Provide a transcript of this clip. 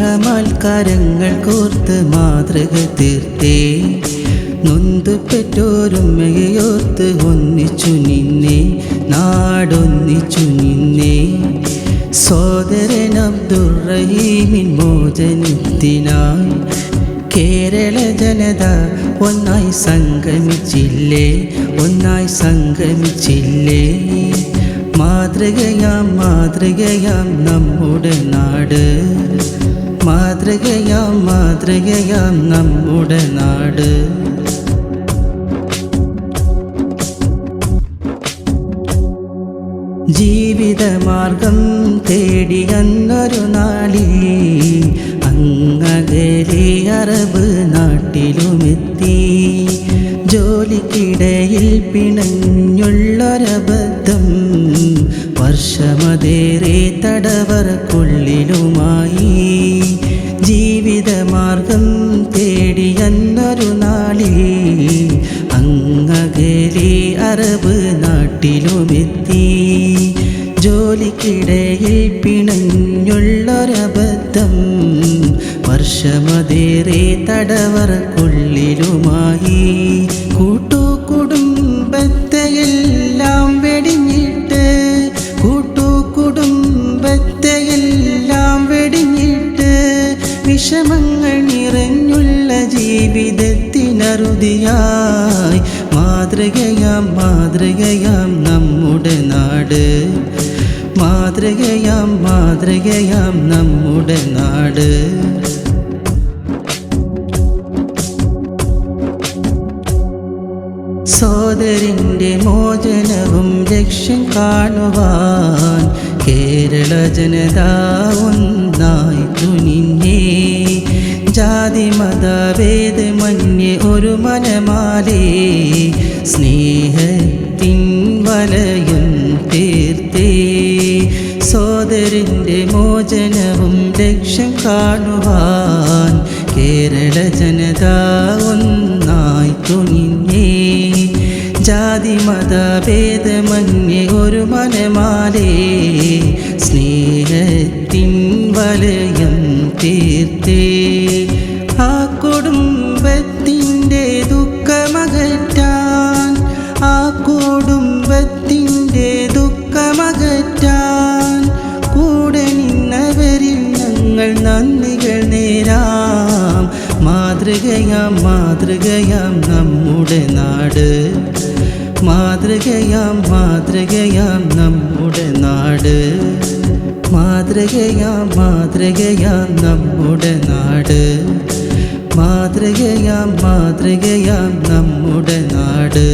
സ്നേഹമാൽക്കാരങ്ങൾ കോർത്ത് മാതൃക തീർത്തേ നൊന്തു പെറ്റോരുമ്മയോർത്ത് ഒന്നിച്ചു നിന്നെ നാടൊന്നിച്ചു നിന്നെ സോദരൻ അബ്ദുറഹീമിൻ മോചനത്തിനായി കേരള ജനത ഒന്നായി സംഗമിച്ചില്ലേ ഒന്നായി സംഗമിച്ചില്ലേ മാതൃകയാം മാതൃകയാം നമ്മുടെ നാട് മാതൃകയാം മാതൃകയാം നമ്മുടെ നാട് ജീവിതമാർഗം തേടിയെന്നൊരു നാളിൽ അങ്ങകലെ അറബ് നാട്ടിലുമെത്തി ജോലിക്കിടയിൽ പിണഞ്ഞുള്ളൊരബദ്ധം വർഷമതേറെ തടവറക്കുള്ളിലുമായി ജീവിതമാർഗം തേടിയെന്നൊരു നാളിൽ അങ്ങകലെ അറബ് നാട്ടിലുമെത്തി ജോലിക്കിടയിൽ പിണഞ്ഞുള്ളൊരബദ്ധം വർഷമതേറെ തടവറക്കുള്ളിലുമായി കൂട്ടുകുടുംബത്തെയെല്ലാം വെടിഞ്ഞിട്ട് കൂട്ടുകുടുംബത്തെയെല്ലാം വെടിഞ്ഞിട്ട് വിഷമങ്ങൾ നിറഞ്ഞുള്ള ജീവിതത്തിനറുതിയായി മാതൃകയാം മാതൃകയാം നമ്മുടെ നാട് മാതൃകയാം മാതൃകയാം നമ്മുടെ നാട് സോദരൻ്റെ മോചനവും ലക്ഷ്യം കാണുവാൻ കേരള ജനത ഒന്നായി തുനിഞ്ഞേ ജാതി മതഭേദമന്യേ ഒരു മനമാലേ സ്നേഹത്തിൻ വലയം തീർത്തേ സോദരൻ്റെ മോചനവും ലക്ഷ്യം കാണുവാൻ കേരള ജനത ഒന്നായി തുനിഞ്ഞേ ജാതി മതഭേദമന്യേ ഒരു മനമാലേ സ്നേഹത്തിൻ വലയം തീർത്തേ ആ കുടുംബത്തിൻ്റെ ദുഃഖമകറ്റാൻ ആ കുടുംബത്തിൻ്റെ ദുഃഖമകറ്റാൻ കൂടെ നിന്നവരിൽ ഞങ്ങൾ നന്ദികൾ നേരാം മാതൃകയാം മാതൃകയാം നമ്മുടെ നാട് മാതൃകയാം മാതൃകയാം നമ്മുടെ നാട് മാതൃകയാം മാതൃകയാം നമ്മുടെ നാട് മാതൃകയാം മാതൃകയാം നമ്മുടെ നാട്